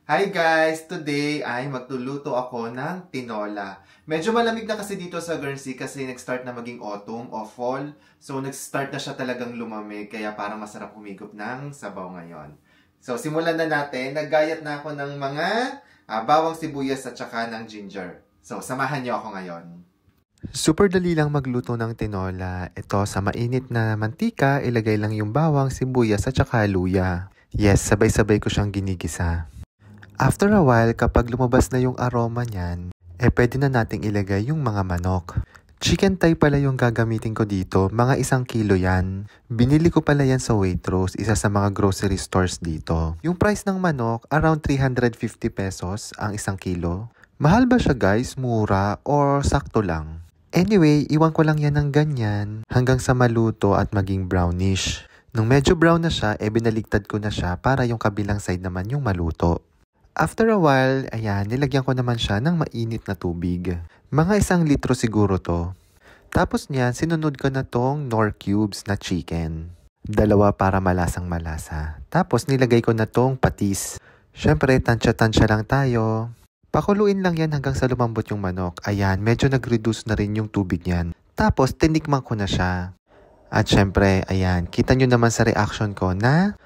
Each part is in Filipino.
Hi guys! Today ay magluluto ako ng tinola. Medyo malamig na kasi dito sa Guernsey kasi nag-start na maging autumn o fall. So nag-start na siya talagang lumamig kaya parang masarap humigop ng sabaw ngayon. So simulan na natin. Naggayat na ako ng mga bawang sibuyas at saka ng ginger. So samahan niyo ako ngayon. Super dali lang magluto ng tinola. Ito sa mainit na mantika, ilagay lang yung bawang, sibuyas at saka luya. Yes, sabay-sabay ko siyang ginigisa. After a while, kapag lumabas na yung aroma niyan, pwede na nating ilagay yung mga manok. Chicken thigh pala yung gagamitin ko dito, mga 1 kilo yan. Binili ko pala yan sa Waitrose, isa sa mga grocery stores dito. Yung price ng manok, around 350 pesos ang 1 kilo. Mahal ba siya guys? Mura? Or sakto lang? Anyway, iwan ko lang yan ng ganyan hanggang sa maluto at maging brownish. Nung medyo brown na siya, binaligtad ko na siya para yung kabilang side naman yung maluto. After a while, ayan, nilagyan ko naman siya ng mainit na tubig. Mga 1 litro siguro to. Tapos niyan, sinunod ko na tong Knorr cubes na chicken. 2 para malasang malasa. Tapos nilagay ko na tong patis. Syempre, tansya-tansya lang tayo. Pakuluin lang yan hanggang sa lumambot yung manok. Ayan, medyo nag-reduce na rin yung tubig niyan. Tapos, tinikman ko na siya. At syempre, ayan, kita nyo naman sa reaction ko na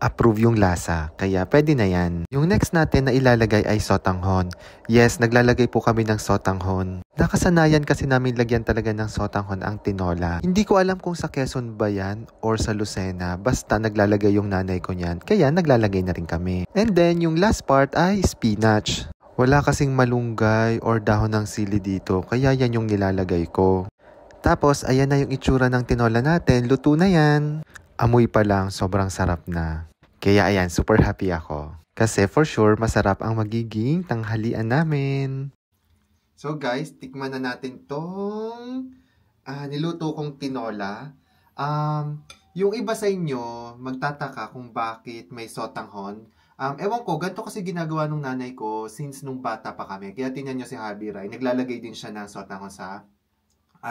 approve yung lasa, kaya pwede na yan. Yung next natin na ilalagay ay sotanghon. Yes, naglalagay po kami ng sotanghon. Nakasanayan kasi namin lagyan talaga ng sotanghon ang tinola. Hindi ko alam kung sa Quezon ba yan or sa Lucena, basta naglalagay yung nanay ko niyan, kaya naglalagay na rin kami. And then, yung last part ay spinach. Wala kasing malunggay or dahon ng sili dito, kaya yan yung nilalagay ko. Tapos, ayan na yung itsura ng tinola natin, luto na yan. Amoy pa lang, sobrang sarap na. Kaya ayan, super happy ako. Kasi for sure, masarap ang magiging tanghalian namin. So guys, tikman na natin tong niluto kong tinola. Yung iba sa inyo, magtataka kung bakit may sotanghon. Ewan ko, ganito kasi ginagawa nung nanay ko since nung bata pa kami. Kaya tingnan nyo si Habi Rai, naglalagay din siya ng sotanghon sa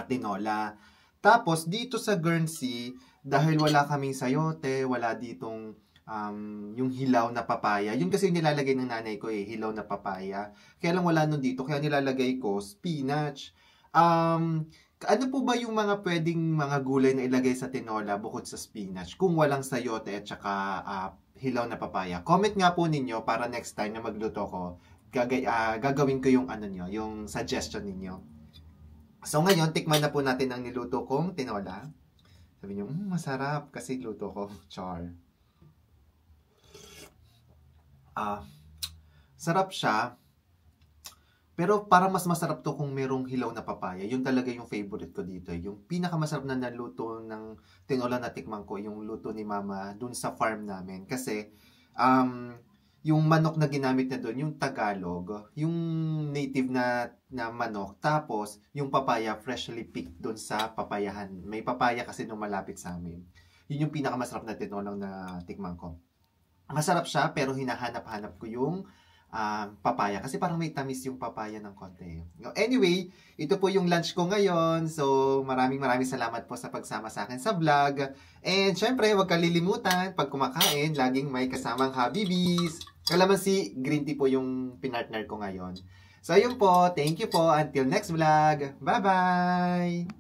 tinola. Tapos, dito sa Guernsey, dahil wala kaming sayote, wala ditong yung hilaw na papaya. Yun kasi nilalagay ng nanay ko hilaw na papaya. Kaya lang wala nun dito, kaya nilalagay ko spinach. Ano po ba yung mga pwedeng mga gulay na ilagay sa tinola bukod sa spinach? Kung walang sayote at saka hilaw na papaya. Comment nga po ninyo para next time na magluto ko, gagawin ko yung yung suggestion ninyo. So ngayon, tikman na po natin ang niluto kong tinola. Sabi niyo, masarap kasi luto ko. Char. Sarap siya. Pero parang mas masarap to kung merong hilaw na papaya. Yun talaga yung favorite ko dito. Yung pinakamasarap na naluto ng tinola na tikman ko, yung luto ni Mama dun sa farm namin. Kasi, yung manok na ginamit na doon, yung Tagalog, yung native na manok, tapos yung papaya freshly picked doon sa papayahan. May papaya kasi nung malapit sa amin. Yun yung pinakamasarap na tinolang na tikman ko. Masarap siya, pero hinahanap-hanap ko yung papaya. Kasi parang may tamis yung papaya ng konti. Anyway, ito po yung lunch ko ngayon. So, maraming salamat po sa pagsama sa akin sa vlog. And syempre, huwag kalilimutan, pag kumakain, laging may kasamang Habibis. Kalamansi, green tea po yung pinartner ko ngayon. So, ayun po. Thank you po. Until next vlog. Bye-bye!